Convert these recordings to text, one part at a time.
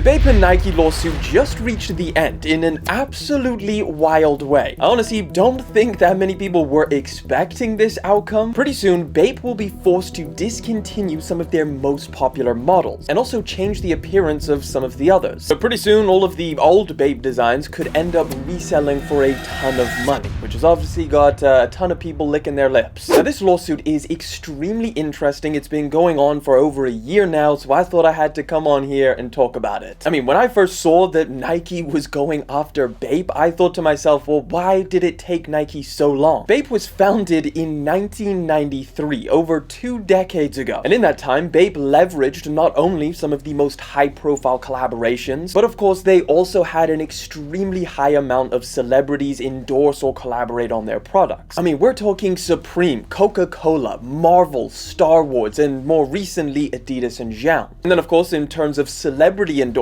The BAPE and Nike lawsuit just reached the end in an absolutely wild way. I honestly don't think that many people were expecting this outcome. Pretty soon, BAPE will be forced to discontinue some of their most popular models, and also change the appearance of some of the others. So pretty soon, all of the old BAPE designs could end up reselling for a ton of money, which has obviously got a ton of people licking their lips. Now, this lawsuit is extremely interesting. It's been going on for over a year now, so I thought I had to come on here and talk about it. I mean, when I first saw that Nike was going after BAPE, I thought to myself, well, why did it take Nike so long? BAPE was founded in 1993, over 2 decades ago. And in that time, BAPE leveraged not only some of the most high-profile collaborations, but of course, they also had an extremely high amount of celebrities endorse or collaborate on their products. I mean, we're talking Supreme, Coca-Cola, Marvel, Star Wars, and more recently, Adidas and Xiaomi. And then, of course, in terms of celebrity endorsements,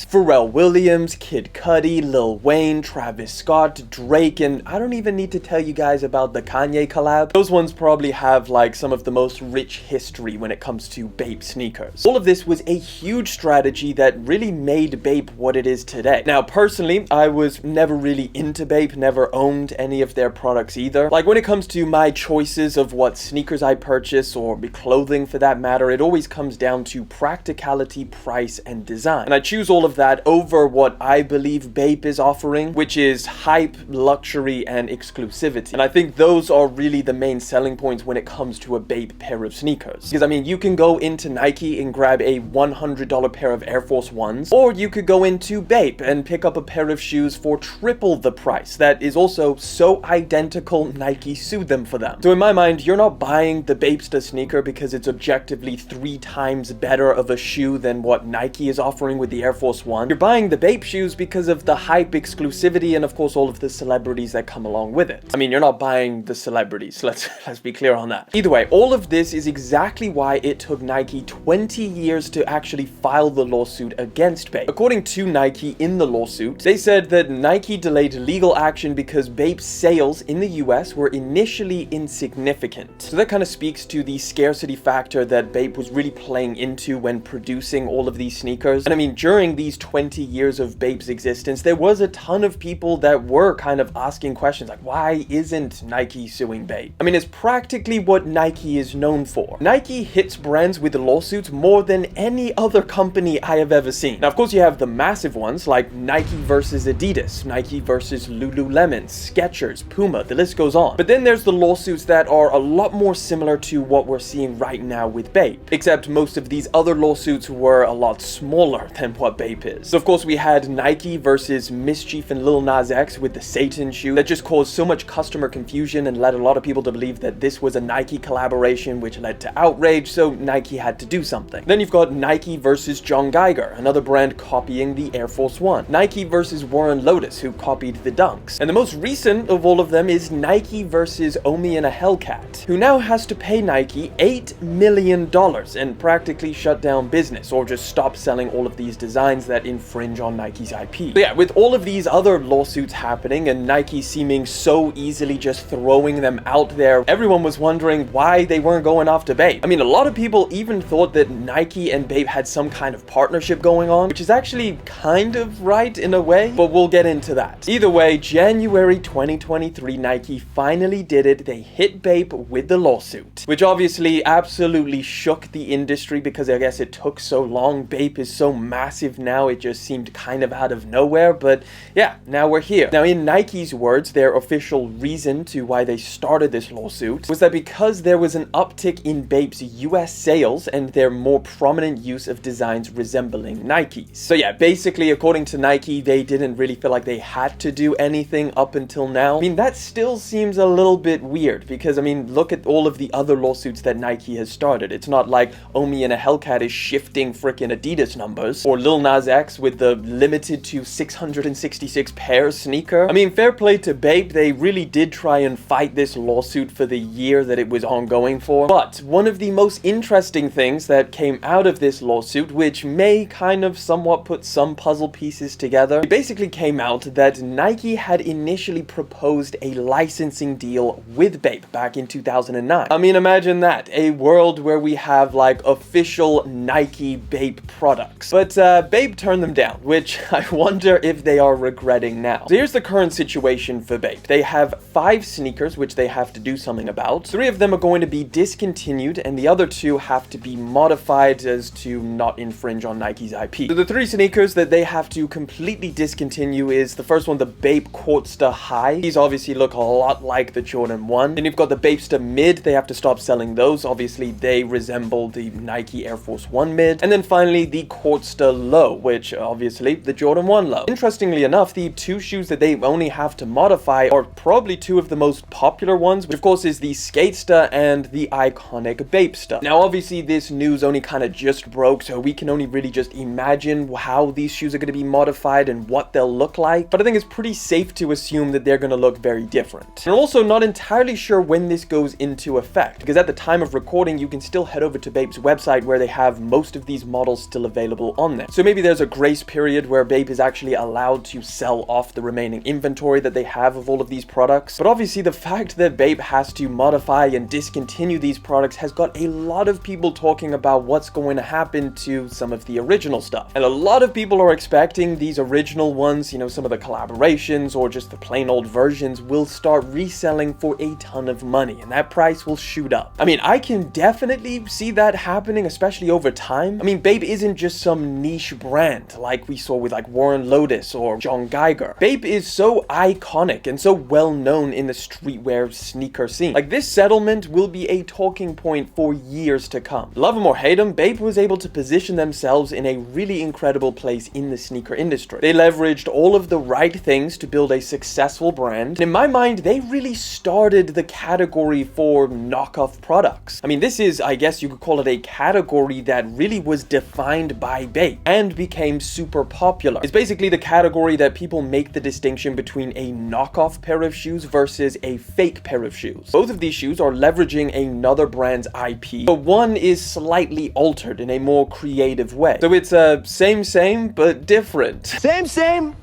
Pharrell Williams, Kid Cudi, Lil Wayne, Travis Scott, Drake, and I don't even need to tell you guys about the Kanye collab. Those ones probably have like some of the most rich history when it comes to BAPE sneakers. All of this was a huge strategy that really made BAPE what it is today. Now, personally, I was never really into BAPE, never owned any of their products either. Like when it comes to my choices of what sneakers I purchase, or clothing for that matter, it always comes down to practicality, price, and design. And I choose all of that over what I believe BAPE is offering, which is hype, luxury, and exclusivity. And I think those are really the main selling points when it comes to a BAPE pair of sneakers. Because I mean, you can go into Nike and grab a $100 pair of Air Force Ones, or you could go into BAPE and pick up a pair of shoes for triple the price that is also so identical Nike sued them for them. So in my mind, you're not buying the BAPEster sneaker because it's objectively 3 times better of a shoe than what Nike is offering with the Air Force One. You're buying the BAPE shoes because of the hype, exclusivity, and of course all of the celebrities that come along with it. I mean, you're not buying the celebrities, let's be clear on that. Either way, all of this is exactly why it took Nike 20 years to actually file the lawsuit against BAPE. According to Nike in the lawsuit, they said that Nike delayed legal action because BAPE sales in the US were initially insignificant. So that kind of speaks to the scarcity factor that BAPE was really playing into when producing all of these sneakers. And I mean, during these 20 years of BAPE's existence, there was a ton of people that were kind of asking questions like, why isn't Nike suing BAPE? I mean, it's practically what Nike is known for. Nike hits brands with lawsuits more than any other company I have ever seen. Now, of course, you have the massive ones like Nike versus Adidas, Nike versus Lululemon, Skechers, Puma, the list goes on. But then there's the lawsuits that are a lot more similar to what we're seeing right now with BAPE, except most of these other lawsuits were a lot smaller than what BAPE is. So of course, we had Nike versus Mischief and Lil Nas X with the Satan shoe that just caused so much customer confusion and led a lot of people to believe that this was a Nike collaboration, which led to outrage, so Nike had to do something. Then you've got Nike versus John Geiger, another brand copying the Air Force One. Nike versus Warren Lotus, who copied the Dunks. And the most recent of all of them is Nike versus Omi and a Hellcat, who now has to pay Nike $8 million and practically shut down business, or just stop selling all of these designs that infringe on Nike's IP. But yeah, with all of these other lawsuits happening and Nike seeming so easily just throwing them out there, everyone was wondering why they weren't going after BAPE. I mean, a lot of people even thought that Nike and BAPE had some kind of partnership going on, which is actually kind of right in a way, but we'll get into that. Either way, January 2023, Nike finally did it. They hit BAPE with the lawsuit, which obviously absolutely shook the industry because I guess it took so long. BAPE is so massive now, it just seemed kind of out of nowhere, but yeah, now we're here. Now, in Nike's words, their official reason to why they started this lawsuit was that because there was an uptick in BAPE's US sales and their more prominent use of designs resembling Nike's. So yeah, basically, according to Nike, they didn't really feel like they had to do anything up until now. I mean, that still seems a little bit weird because, I mean, look at all of the other lawsuits that Nike has started. It's not like Omi and a Hellcat is shifting freaking Adidas numbers, or Lil Nas X with the limited to 666 pairs sneaker. I mean, fair play to BAPE, they really did try and fight this lawsuit for the year that it was ongoing for. But one of the most interesting things that came out of this lawsuit, which may kind of somewhat put some puzzle pieces together, it basically came out that Nike had initially proposed a licensing deal with BAPE back in 2009. I mean, imagine that, a world where we have like official Nike BAPE products. But But BAPE turned them down, which I wonder if they are regretting now. So here's the current situation for BAPE. They have 5 sneakers which they have to do something about. 3 of them are going to be discontinued, and the other 2 have to be modified as to not infringe on Nike's IP. So the 3 sneakers that they have to completely discontinue is the first one, the BAPE Courtster High. These obviously look a lot like the Jordan 1. Then you've got the BAPEster Mid. They have to stop selling those. Obviously, they resemble the Nike Air Force 1 Mid. And then finally, the Courtster Low, which obviously the Jordan 1 Low. Interestingly enough, the 2 shoes that they only have to modify are probably 2 of the most popular ones, which of course is the Skatester and the iconic BAPEster. Now, obviously, this news only kind of just broke, so we can only really just imagine how these shoes are going to be modified and what they'll look like. But I think it's pretty safe to assume that they're going to look very different. And I'm also not entirely sure when this goes into effect, because at the time of recording, you can still head over to BAPE's website where they have most of these models still available on there. So maybe there's a grace period where BAPE is actually allowed to sell off the remaining inventory that they have of all of these products. But obviously, the fact that BAPE has to modify and discontinue these products has got a lot of people talking about what's going to happen to some of the original stuff. And a lot of people are expecting these original ones, you know, some of the collaborations or just the plain old versions will start reselling for a ton of money, and that price will shoot up. I mean, I can definitely see that happening, especially over time. I mean, BAPE isn't just some niche brand like we saw with like Warren Lotus or John Geiger. BAPE is so iconic and so well known in the streetwear sneaker scene. Like, this settlement will be a talking point for years to come. Love them or hate them, BAPE was able to position themselves in a really incredible place in the sneaker industry. They leveraged all of the right things to build a successful brand. And in my mind, they really started the category for knockoff products. I mean, this is, I guess you could call it a category that really was defined by BAPE and became super popular. It's basically the category that people make the distinction between a knockoff pair of shoes versus a fake pair of shoes. Both of these shoes are leveraging another brand's IP, but one is slightly altered in a more creative way. So it's same, but different. Same,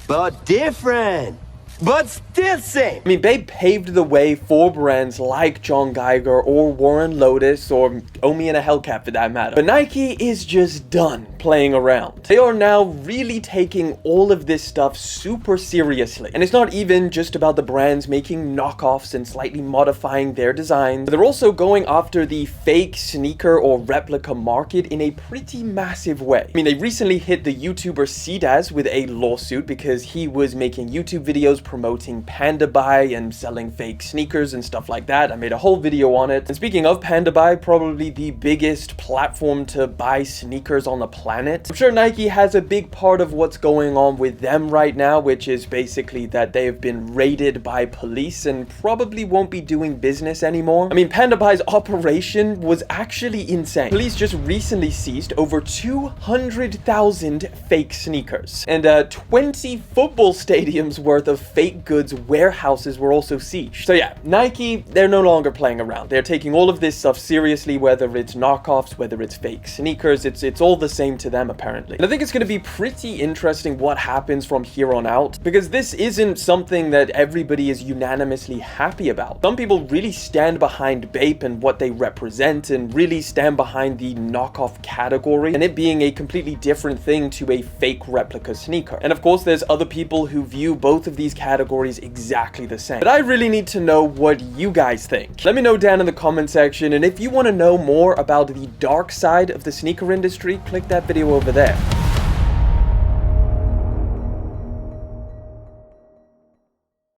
but different. But still same. I mean, BAPE paved the way for brands like John Geiger or Warren Lotus or Omi and a Hellcat for that matter. But Nike is just done playing around. They are now really taking all of this stuff super seriously. And it's not even just about the brands making knockoffs and slightly modifying their designs, but they're also going after the fake sneaker or replica market in a pretty massive way. I mean, they recently hit the YouTuber Cdaz with a lawsuit because he was making YouTube videos promoting Panda Buy and selling fake sneakers and stuff like that. I made a whole video on it. And speaking of Panda Buy, probably the biggest platform to buy sneakers on the planet. I'm sure Nike has a big part of what's going on with them right now, which is basically that they have been raided by police and probably won't be doing business anymore. I mean, Panda Buy's operation was actually insane. Police just recently seized over 200,000 fake sneakers, and 20 football stadiums worth of fake goods warehouses were also sieged. So yeah, Nike, they're no longer playing around. They're taking all of this stuff seriously, whether it's knockoffs, whether it's fake sneakers, it's all the same to them apparently. And I think it's going to be pretty interesting what happens from here on out, because this isn't something that everybody is unanimously happy about. Some people really stand behind BAPE and what they represent and really stand behind the knockoff category and it being a completely different thing to a fake replica sneaker. And of course, there's other people who view both of these categories exactly the same. But I really need to know what you guys think. Let me know down in the comment section, and if you want to know more about the dark side of the sneaker industry, click that video over there.